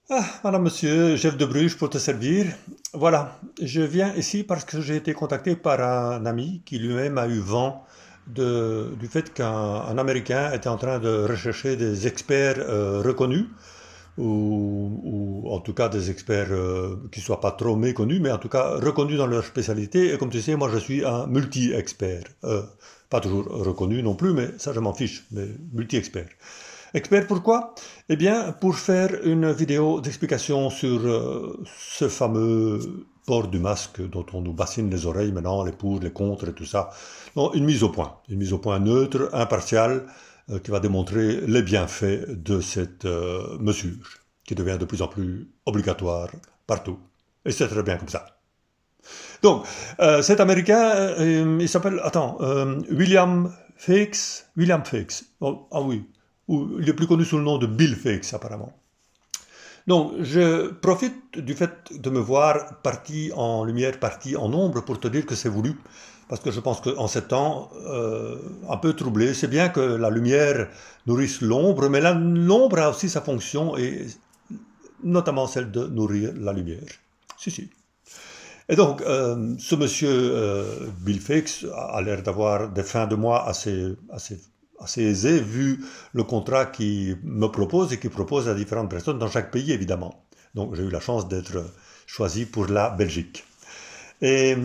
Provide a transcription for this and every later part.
Ah, madame, monsieur, chef de Bruges pour te servir. Voilà, je viens ici parce que j'ai été contacté par un ami qui lui-même a eu vent du fait qu'un Américain était en train de rechercher des experts reconnus, ou en tout cas des experts qui ne soient pas trop méconnus, mais en tout cas reconnus dans leur spécialité. Et comme tu sais, moi je suis un multi-expert. Pas toujours reconnu non plus, mais ça je m'en fiche, mais multi-expert. Expert pourquoi? Eh bien, pour faire une vidéo d'explication sur ce fameux port du masque dont on nous bassine les oreilles maintenant, les pour, les contre et tout ça. Non, une mise au point neutre, impartiale, qui va démontrer les bienfaits de cette mesure, qui devient de plus en plus obligatoire partout. Et c'est très bien comme ça. Donc, cet Américain, il s'appelle, attends, William Fakes. William Fakes. Oh, ah oui. Ou il est plus connu sous le nom de Bill Fakes, apparemment. Donc, je profite du fait de me voir parti en lumière, parti en ombre, pour te dire que c'est voulu. Parce que je pense qu'en ces temps, un peu troublé, c'est bien que la lumière nourrisse l'ombre, mais l'ombre a aussi sa fonction, et notamment celle de nourrir la lumière. Si, si. Et donc, ce monsieur Bill Fix a l'air d'avoir des fins de mois assez aisées, vu le contrat qu'il me propose et qu'il propose à différentes personnes dans chaque pays, évidemment. Donc, j'ai eu la chance d'être choisi pour la Belgique. Et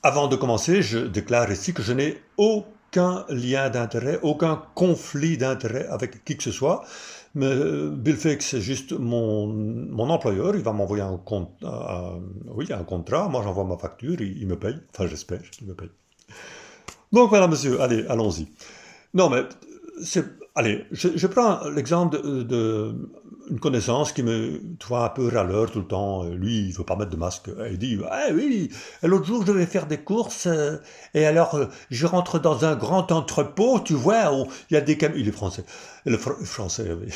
avant de commencer, je déclare ici que je n'ai aucun lien d'intérêt, aucun conflit d'intérêt avec qui que ce soit. Mais Bill Fix, c'est juste mon employeur. Il va m'envoyer oui, un contrat. Moi, j'envoie ma facture. Il me paye. Enfin, j'espère qu'il me paye. Donc, voilà, monsieur. Allez, allons-y. Non, mais c'est. Allez, je prends l'exemple une connaissance qui me, tu vois, un peu râleur tout le temps. Lui, il veut pas mettre de masque. Il dit, ah oui, l'autre jour, je vais faire des courses, et alors, je rentre dans un grand entrepôt, tu vois, où il y a des camions. Il est français. Français, oui.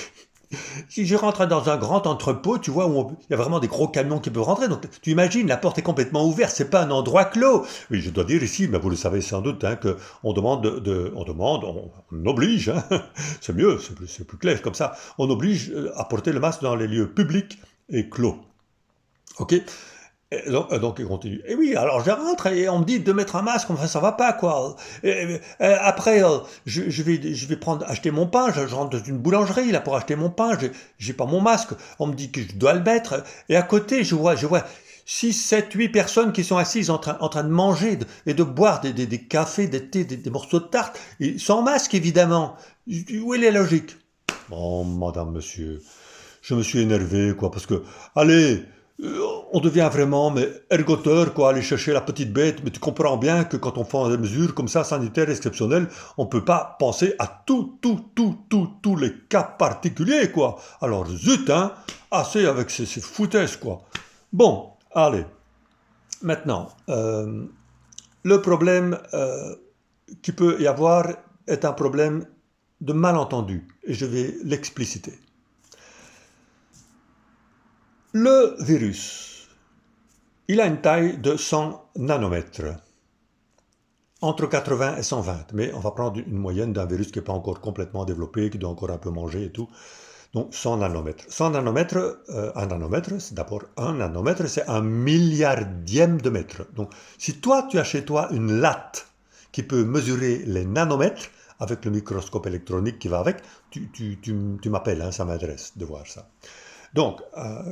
Si je rentre dans un grand entrepôt, tu vois, où il y a vraiment des gros camions qui peuvent rentrer, donc tu imagines, la porte est complètement ouverte, c'est pas un endroit clos. Oui, je dois dire ici, mais vous le savez sans doute, hein, qu'on demande, on oblige, hein, c'est mieux, c'est plus clair comme ça, on oblige à porter le masque dans les lieux publics et clos. Ok? Et donc, il continue. Et oui, alors je rentre et on me dit de mettre un masque, enfin ça va pas quoi. Après, je vais acheter mon pain, je rentre dans une boulangerie là pour acheter mon pain, j'ai pas mon masque, on me dit que je dois le mettre. Et à côté, je vois 6, 7, 8 personnes qui sont assises en train de manger et de boire des cafés, des thés, des morceaux de tarte, et sans masque évidemment. Où est la logique? Bon, madame, monsieur, je me suis énervé, quoi, parce que, allez, on devient vraiment mais ergoteur, quoi, aller chercher la petite bête, mais tu comprends bien que quand on fait des mesures comme ça, sanitaires exceptionnelles, on ne peut pas penser à tous les cas particuliers, quoi. Alors, zut, hein, assez avec ces foutaises, quoi. Bon, allez, maintenant, le problème qu'il peut y avoir est un problème de malentendu, et je vais l'expliciter. Le virus, il a une taille de 100 nanomètres, entre 80 et 120, mais on va prendre une moyenne d'un virus qui n'est pas encore complètement développé, qui doit encore un peu manger et tout. Donc 100 nanomètres. 100 nanomètres, un nanomètre, c'est d'abord un nanomètre, c'est un milliardième de mètre. Donc si toi, tu as chez toi une latte qui peut mesurer les nanomètres, avec le microscope électronique qui va avec, tu m'appelles, hein, ça m'intéresse de voir ça. Donc,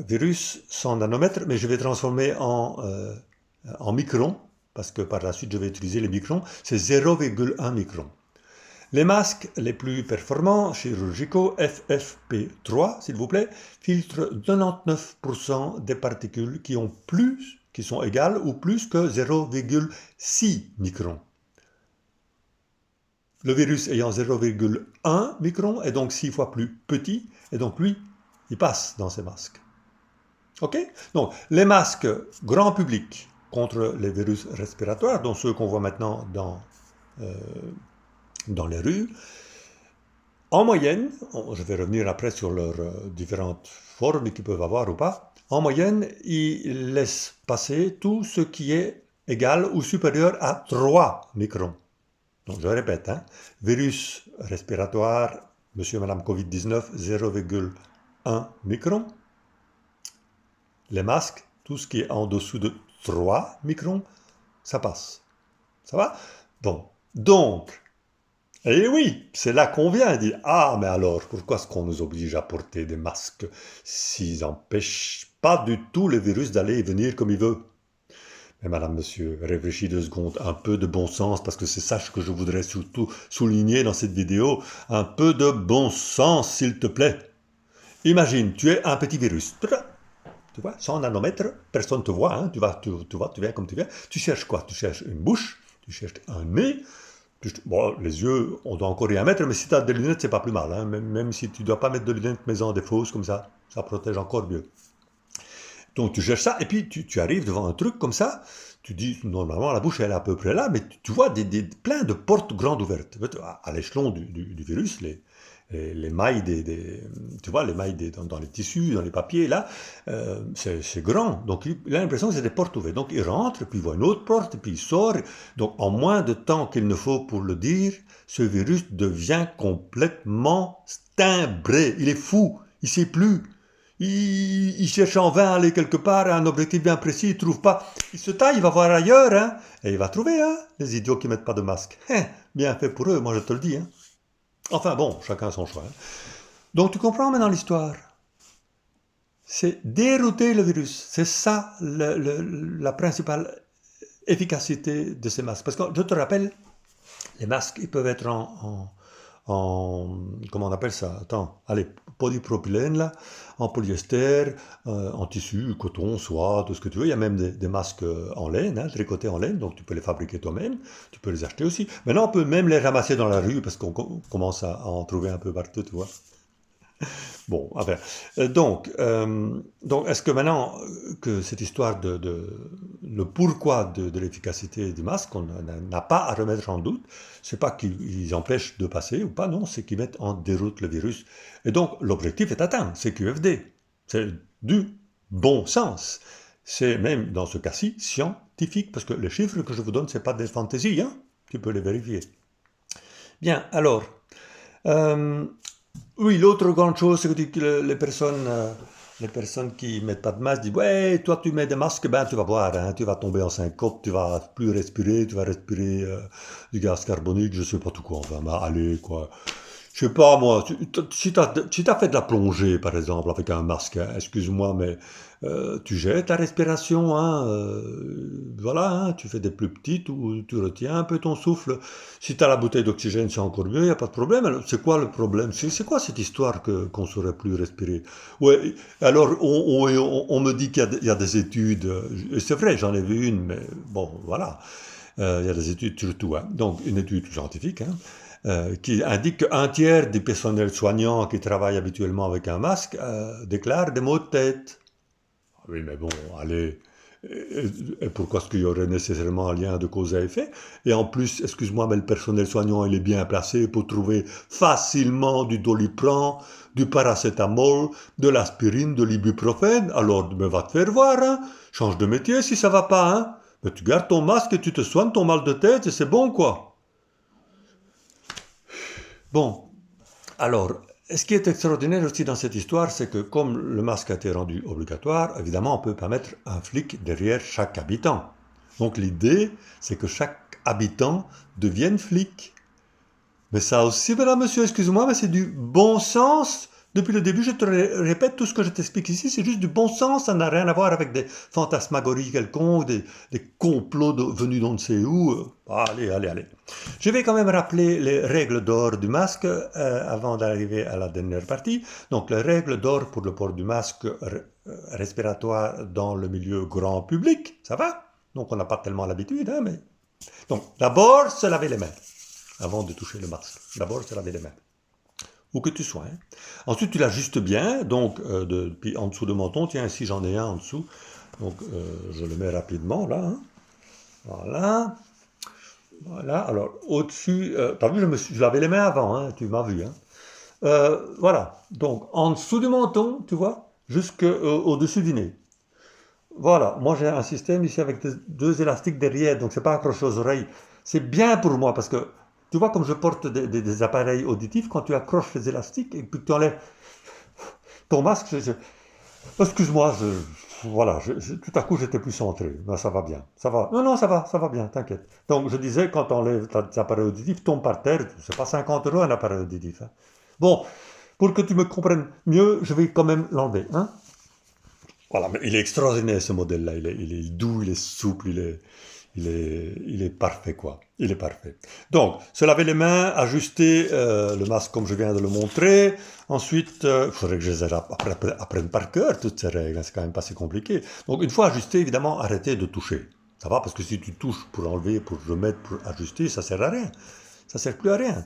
virus 100 nanomètres, mais je vais transformer en microns, parce que par la suite je vais utiliser les microns, c'est 0,1 micron. Les masques les plus performants chirurgicaux, FFP3, s'il vous plaît, filtrent 99% des particules qui sont égales ou plus que 0,6 microns. Le virus ayant 0,1 micron est donc 6 fois plus petit, et donc lui, il passe dans ces masques. Ok? Donc, les masques grand public contre les virus respiratoires, dont ceux qu'on voit maintenant dans les rues, en moyenne, je vais revenir après sur leurs différentes formes qu'ils peuvent avoir ou pas, en moyenne, ils laissent passer tout ce qui est égal ou supérieur à 3 microns. Donc je répète, hein, virus respiratoire, monsieur et madame Covid-19, 1 micron. Les masques, tout ce qui est en dessous de 3 microns, ça passe. Ça va? Bon. Donc, eh oui, c'est là qu'on vient dire, ah, mais alors, pourquoi est-ce qu'on nous oblige à porter des masques s'ils n'empêchent pas du tout le virus d'aller et venir comme il veut? Mais madame, monsieur, réfléchis 2 secondes, un peu de bon sens, parce que c'est ça que je voudrais surtout souligner dans cette vidéo, un peu de bon sens, s'il te plaît. Imagine, tu es un petit virus, tu vois, 100 nanomètres, personne ne te voit, hein, tu viens comme tu viens, tu cherches quoi? Tu cherches une bouche, tu cherches un nez, bon, les yeux, on doit encore rien mettre, mais si tu as des lunettes, c'est pas plus mal, hein, même si tu ne dois pas mettre de lunettes, mais des fausses, comme ça protège encore mieux. Donc tu cherches ça, et puis tu arrives devant un truc comme ça, tu dis, normalement la bouche elle est à peu près là, mais tu vois plein de portes grandes ouvertes. À l'échelon du virus, les mailles tu vois, les mailles dans les tissus, dans les papiers, là, c'est grand. Donc il a l'impression que c'est des portes ouvertes. Donc il rentre, puis il voit une autre porte, puis il sort. Donc en moins de temps qu'il ne faut pour le dire, ce virus devient complètement timbré. Il est fou, il ne sait plus. Il cherche en vain à aller quelque part à un objectif bien précis, il ne trouve pas. Il se taille, il va voir ailleurs, hein, et il va trouver, hein, les idiots qui ne mettent pas de masque. Bien fait pour eux, moi je te le dis. Hein. Enfin bon, chacun son choix. Hein. Donc tu comprends maintenant l'histoire. C'est dérouter le virus. C'est ça la principale efficacité de ces masques. Parce que je te rappelle, les masques, ils peuvent être comment on appelle ça? Attends, allez, polypropylène là, en polyester, en tissu, coton, soie, tout ce que tu veux. Il y a même des masques en laine, hein, tricotés en laine, donc tu peux les fabriquer toi-même, tu peux les acheter aussi. Maintenant, on peut même les ramasser dans la rue parce qu'on commence à en trouver un peu partout, tu vois. Bon, enfin, donc est-ce que maintenant que cette histoire le pourquoi de l'efficacité du masque, on n'a pas à remettre en doute, c'est pas qu'ils empêchent de passer ou pas, non, c'est qu'ils mettent en déroute le virus. Et donc l'objectif est atteint, c'est QFD, c'est du bon sens. C'est même dans ce cas-ci scientifique, parce que les chiffres que je vous donne, c'est pas des fantaisies, hein, tu peux les vérifier. Bien, alors. Oui, l'autre grande chose, c'est que les personnes qui mettent pas de masque disent, ouais, toi tu mets des masques, ben tu vas voir, hein, tu vas tomber en syncope, tu vas plus respirer, tu vas respirer du gaz carbonique, je sais pas tout quoi, enfin, bah, allez, quoi. Je sais pas, moi, si t'as fait de la plongée, par exemple, avec un masque, hein, excuse-moi, mais tu jettes ta respiration, hein, voilà, hein, tu fais des plus petites ou tu retiens un peu ton souffle. Si t'as la bouteille d'oxygène, c'est encore mieux, il n'y a pas de problème. Alors, c'est quoi le problème? C'est quoi cette histoire qu'on ne saurait plus respirer? Ouais, alors, on me dit qu'il y a des études, et c'est vrai, j'en ai vu une, mais bon, voilà. Il y a des études surtout, hein, donc une étude scientifique, hein, qui indique qu'un tiers des personnels soignants qui travaillent habituellement avec un masque déclarent des maux de tête. Oui, mais bon, allez, et pourquoi est-ce qu'il y aurait nécessairement un lien de cause à effet? Et en plus, excuse-moi, mais le personnel soignant, il est bien placé pour trouver facilement du Doliprane, du paracétamol, de l'aspirine, de l'ibuprofène. Alors, mais va te faire voir, hein. Change de métier si ça va pas, hein. Mais tu gardes ton masque et tu te soignes ton mal de tête et c'est bon, quoi. Bon, alors, ce qui est extraordinaire aussi dans cette histoire, c'est que comme le masque a été rendu obligatoire, évidemment, on ne peut pas mettre un flic derrière chaque habitant. Donc l'idée, c'est que chaque habitant devienne flic. Mais ça aussi, mesdames, monsieur, excuse-moi, mais c'est du bon sens. Depuis le début, je te répète, tout ce que je t'explique ici, c'est juste du bon sens. Ça n'a rien à voir avec des fantasmagories quelconques, des complots venus d'on ne sait où. Allez. Je vais quand même rappeler les règles d'or du masque avant d'arriver à la dernière partie. Donc, les règles d'or pour le port du masque respiratoire dans le milieu grand public, ça va? Donc, on n'a pas tellement l'habitude, hein, mais... Donc, d'abord, se laver les mains avant de toucher le masque. D'abord, se laver les mains. Où que tu sois. Hein. Ensuite, tu l'ajustes bien, donc puis en dessous de menton, tiens, ici j'en ai un en dessous, donc je le mets rapidement là. Hein. Voilà. Alors au-dessus, t'as vu, je lavais les mains avant, hein, tu m'as vu. Hein. Voilà, donc en dessous du menton, tu vois, jusqu'au-dessus du nez. Voilà, moi j'ai un système ici avec 2 élastiques derrière, donc c'est pas accroché aux oreilles. C'est bien pour moi parce que tu vois, comme je porte des appareils auditifs, quand tu accroches les élastiques et puis que tu enlèves ton masque, excuse-moi, voilà, tout à coup j'étais plus centré. Ben, ça va bien, ça va. Non, non, ça va bien, t'inquiète. Donc je disais, quand on enlève tes appareils auditifs, tombe par terre, c'est pas 50 € un appareil auditif, hein. Bon, pour que tu me comprennes mieux, je vais quand même l'enlever, hein. Voilà, mais il est extraordinaire ce modèle-là. Il est doux, il est souple, il est parfait, quoi. Il est parfait. Donc, se laver les mains, ajuster le masque comme je viens de le montrer. Ensuite, il faudrait que je les apprenne par cœur, toutes ces règles, hein. C'est quand même pas si compliqué. Donc, une fois ajusté, évidemment, arrêtez de toucher. Ça va? Parce que si tu touches pour enlever, pour remettre, pour ajuster, ça sert à rien. Ça sert plus à rien.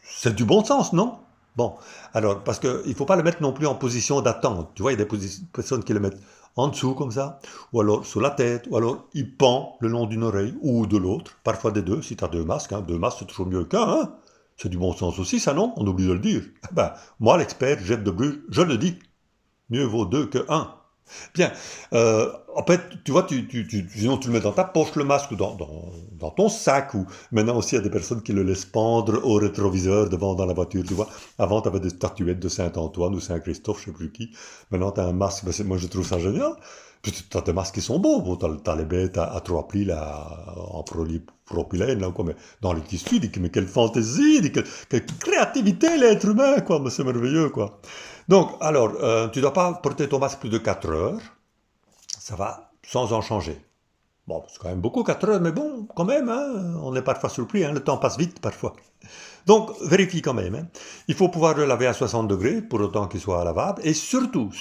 C'est du bon sens, non? Bon, alors, parce qu'il ne faut pas le mettre non plus en position d'attente. Tu vois, il y a des personnes qui le mettent en dessous, comme ça, ou alors sur la tête, ou alors il pend le long d'une oreille, ou de l'autre, parfois des deux, si tu as deux masques, hein. Deux masques, c'est toujours mieux qu'un, hein. C'est du bon sens aussi, ça, non? On oublie de le dire. Eh ben, moi, l'expert, Jeff de Bruges, je le dis. Mieux vaut deux que un. Bien. En fait, tu vois, sinon tu le mets dans ta poche, le masque, ou dans ton sac. Ou maintenant aussi, il y a des personnes qui le laissent pendre au rétroviseur devant dans la voiture. Tu vois, avant, tu avais des statuettes de Saint-Antoine ou Saint-Christophe, je sais plus qui. Maintenant, tu as un masque. Ben, moi, je trouve ça génial. Puis tu as des masques qui sont beaux. Bon, tu as les bêtes à trois plis là, en propylène, là, quoi. Mais dans les tissus, mais quelle fantaisie, quelle créativité l'être humain, quoi. Mais c'est merveilleux, quoi. Donc, alors, tu ne dois pas porter ton masque plus de 4 heures. Ça va, sans en changer. Bon, c'est quand même beaucoup, 4 heures, mais bon, quand même, hein, on est parfois surpris, hein, le temps passe vite parfois. Donc, vérifie quand même, hein. Il faut pouvoir le laver à 60 degrés, pour autant qu'il soit lavable, et surtout,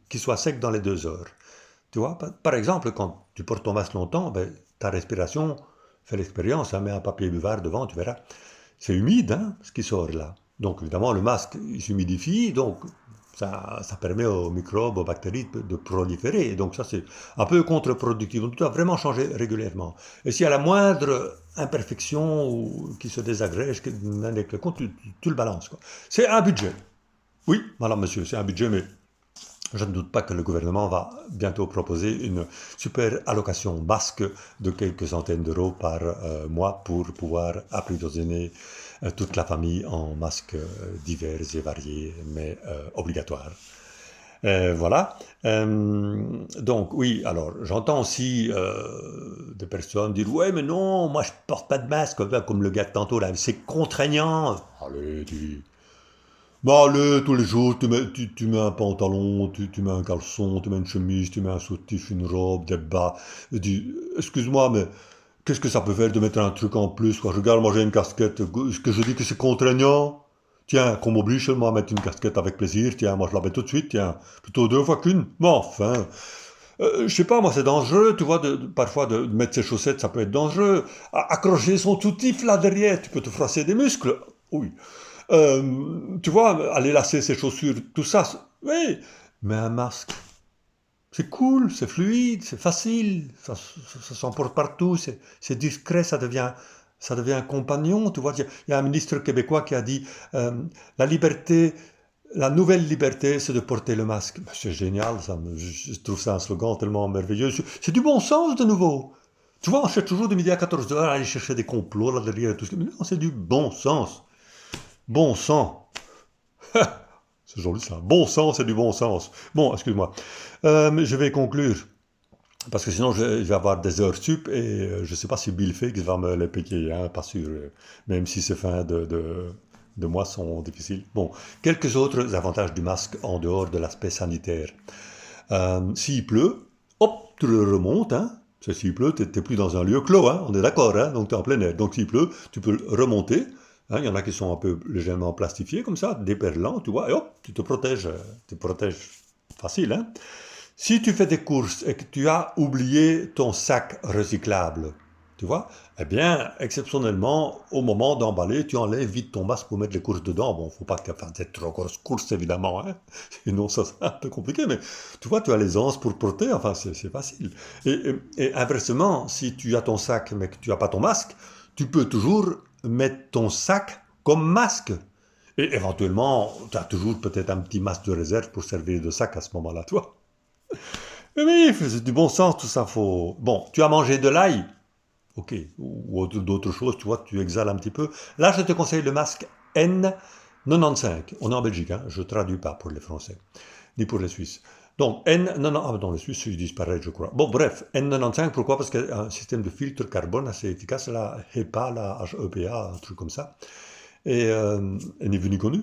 qu'il soit sec dans les 2 heures. Tu vois, par exemple, quand tu portes ton masque longtemps, ben, ta respiration, fais l'expérience, hein, mets un papier buvard devant, tu verras. C'est humide, hein, ce qui sort là. Donc évidemment, le masque, il s'humidifie, donc ça permet aux microbes, aux bactéries de proliférer. Et donc ça, c'est un peu contre-productif. Donc tu dois vraiment changer régulièrement. Et s'il y a la moindre imperfection ou qui se désagrège, avec le compte, tu le balances, quoi. C'est un budget. Oui, madame, monsieur, c'est un budget, mais je ne doute pas que le gouvernement va bientôt proposer une super allocation masque de quelques centaines d'euros par mois pour pouvoir approvisionner toute la famille en masques divers et variés, mais obligatoires. Voilà. Donc oui, alors j'entends aussi des personnes dire ouais mais non, moi je porte pas de masque comme le gars de tantôt là, c'est contraignant. Allez, bah, allez, tous les jours, tu mets un pantalon, tu mets un caleçon, tu mets une chemise, tu mets un soutif, une robe, des bas. Excuse-moi, mais qu'est-ce que ça peut faire de mettre un truc en plus, quoi? Regarde, moi j'ai une casquette. Est-ce que je dis que c'est contraignant? Tiens, qu'on m'oblige seulement à mettre une casquette avec plaisir. Tiens, moi je la mets tout de suite. Tiens, plutôt deux fois qu'une. Mais enfin, je sais pas, moi c'est dangereux, tu vois, parfois de mettre ses chaussettes, ça peut être dangereux. Accrocher son soutif là derrière, tu peux te froisser des muscles. Oui. Tu vois, aller lasser ses chaussures, tout ça, oui, mais un masque, c'est cool, c'est fluide, c'est facile, ça s'emporte partout, c'est discret, ça devient un compagnon, tu vois. Il y a un ministre québécois qui a dit la liberté, la nouvelle liberté, c'est de porter le masque. Ben, c'est génial, ça, je trouve ça un slogan tellement merveilleux. C'est du bon sens de nouveau. Tu vois, on cherche toujours de midi à 14 heures à aller chercher des complots là derrière et tout ce que. Mais non, c'est du bon sens. Bon sang. C'est joli ça. Bon sens, c'est du bon sens. Bon, excuse-moi. Je vais conclure. Parce que sinon, je vais avoir des heures sup et je ne sais pas si Bill Fix va me les payer, hein, pas sûr. Même si ces fins de mois sont difficiles. Bon, quelques autres avantages du masque en dehors de l'aspect sanitaire. S'il pleut, hop, tu le remontes, hein. S'il pleut, tu n'es plus dans un lieu clos, hein, on est d'accord, hein, donc tu es en plein air. Donc s'il pleut, tu peux le remonter. Hein, il y en a qui sont un peu légèrement plastifiés comme ça, déperlants, tu vois, et hop, tu te protèges facile, hein. Si tu fais des courses et que tu as oublié ton sac recyclable, tu vois, eh bien, exceptionnellement, au moment d'emballer, tu enlèves vite ton masque pour mettre les courses dedans. Bon, faut pas que tu fasses des trop grosses courses, évidemment, hein. Sinon, ça c'est un peu compliqué, mais tu vois, tu as l'aisance pour porter, enfin, c'est facile. Et inversement, si tu as ton sac mais que tu n'as pas ton masque, tu peux toujours mettre ton sac comme masque. Et éventuellement, tu as toujours peut-être un petit masque de réserve pour servir de sac à ce moment-là, toi. Mais oui, c'est du bon sens, tout ça. Bon, tu as mangé de l'ail, ok, ou d'autres choses, tu vois, tu exhales un petit peu. Là, je te conseille le masque N95, 95. On est en Belgique, hein, je ne traduis pas pour les Français, ni pour les Suisses. Donc, N90, ah non, les Suisses, ils disent pareil, je crois. Bon, bref, N95, pourquoi? Parce qu'il y a un système de filtre carbone assez efficace, la HEPA, la HEPA, un truc comme ça. Et elle n'est venue connue.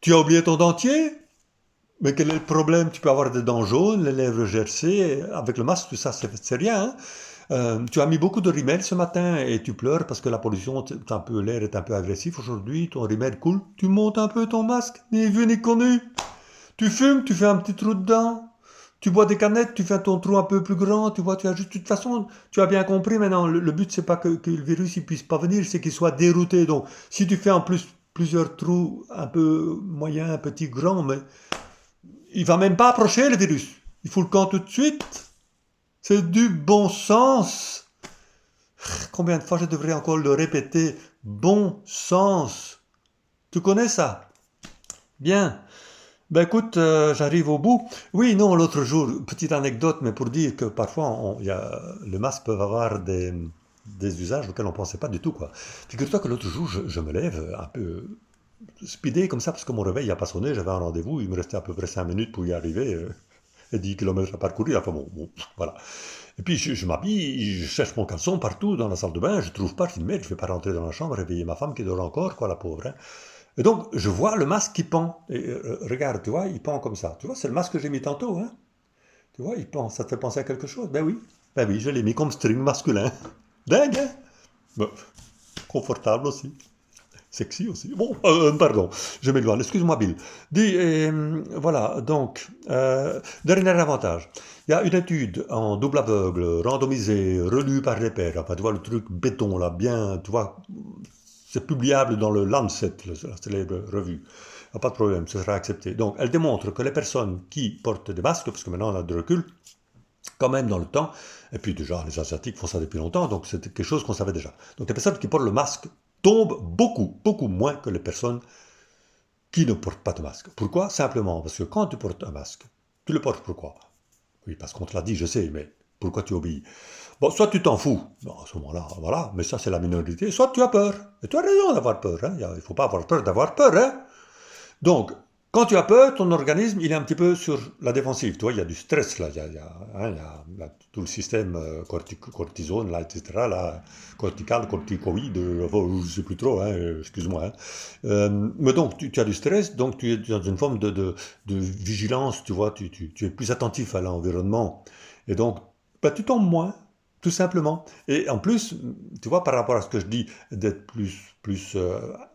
Tu as oublié ton dentier? Mais quel est le problème? Tu peux avoir des dents jaunes, les lèvres gercées, avec le masque, tout ça, c'est rien, hein. Tu as mis beaucoup de rimel ce matin et tu pleures parce que la pollution, l'air est un peu agressif aujourd'hui, ton rimel coule. Tu montes un peu ton masque, ni vu ni connu. Tu fumes, tu fais un petit trou dedans. Tu bois des canettes, tu fais ton trou un peu plus grand, tu vois, tu as juste, de toute façon, tu as bien compris maintenant, le but c'est pas que le virus il puisse pas venir, c'est qu'il soit dérouté. Donc, si tu fais en plus plusieurs trous un peu moyens, petits, grands, mais il va même pas approcher le virus. Il faut le camp tout de suite. C'est du bon sens. Combien de fois je devrais encore le répéter? Bon sens. Tu connais ça? Bien. Ben écoute, j'arrive au bout. Oui, non, l'autre jour, petite anecdote, mais pour dire que parfois, les masques peuvent avoir des usages auxquels on ne pensait pas du tout, quoi. Figure-toi que l'autre jour, je me lève un peu speedé comme ça, parce que mon réveil n'a pas sonné, j'avais un rendez-vous, il me restait à peu près 5 minutes pour y arriver, et 10 kilomètres à parcourir, enfin bon, voilà. Et puis je m'habille, je cherche mon caleçon partout dans la salle de bain, je trouve pas, je dis merde, je vais pas rentrer dans la chambre, réveiller ma femme qui dort encore, quoi, la pauvre, hein. Et donc, je vois le masque qui pend. Et, regarde, tu vois, il pend comme ça. Tu vois, c'est le masque que j'ai mis tantôt, hein. Tu vois, il pend. Ça te fait penser à quelque chose? Ben oui, je l'ai mis comme string masculin. Dingue, hein? Bon, confortable aussi. Sexy aussi. Bon, pardon, je m'éloigne. Excuse-moi, Bill. Dis, voilà, donc, dernier avantage. Il y a une étude en double aveugle, randomisée, relue par les pairs. Enfin, tu vois, le truc béton, là, bien, tu vois, c'est publiable dans le Lancet, la célèbre revue. Pas de problème, ce sera accepté. Donc, elle démontre que les personnes qui portent des masques, parce que maintenant on a de recul, quand même dans le temps, et puis déjà les Asiatiques font ça depuis longtemps, donc c'est quelque chose qu'on savait déjà. Donc les personnes qui portent le masque tombent beaucoup, beaucoup moins que les personnes qui ne portent pas de masque. Pourquoi? Simplement parce que quand tu portes un masque, tu le portes pourquoi? Oui, parce qu'on te l'a dit, je sais, mais pourquoi tu obéis? Bon, soit tu t'en fous, bon, à ce moment-là, voilà, mais ça c'est la minorité, soit tu as peur. Et tu as raison d'avoir peur, hein. Il ne faut pas avoir peur d'avoir peur, hein. Donc, quand tu as peur, ton organisme, il est un petit peu sur la défensive. Tu vois, il y a du stress, là. Hein, il y a tout le système cortisone, là, etc., là, cortical, corticoïde, je ne sais plus trop, hein, excuse-moi, hein. Mais donc, tu as du stress, donc tu es dans une forme de vigilance, tu vois, tu es plus attentif à l'environnement. Et donc, bah, tu tombes moins, tout simplement. Et en plus, tu vois, par rapport à ce que je dis, d'être plus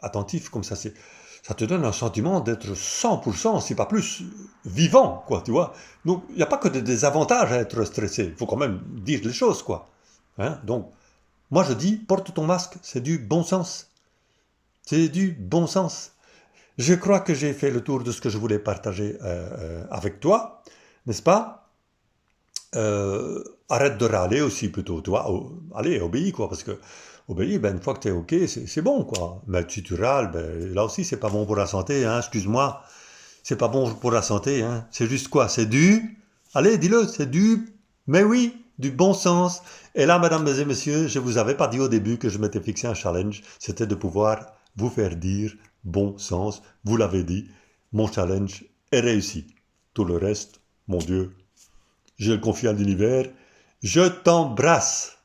attentif, comme ça te donne un sentiment d'être 100%, si pas plus, vivant, quoi, tu vois. Donc, il n'y a pas que des avantages à être stressé. Il faut quand même dire les choses, quoi. Hein. Donc, moi, je dis, porte ton masque, c'est du bon sens. C'est du bon sens. Je crois que j'ai fait le tour de ce que je voulais partager avec toi, n'est-ce pas? Arrête de râler aussi, plutôt, tu vois. Allez, obéis, quoi, parce que obéis, ben, une fois que tu es OK, c'est bon, quoi. Mais si tu râles, ben, là aussi, c'est pas bon pour la santé, hein, excuse-moi. C'est pas bon pour la santé, hein. C'est juste quoi? C'est du... Allez, dis-le, c'est du... Mais oui, du bon sens. Et là, mesdames et messieurs, je vous avais pas dit au début que je m'étais fixé un challenge, c'était de pouvoir vous faire dire bon sens. Vous l'avez dit, mon challenge est réussi. Tout le reste, mon Dieu, je le confie à l'univers. Je t'embrasse.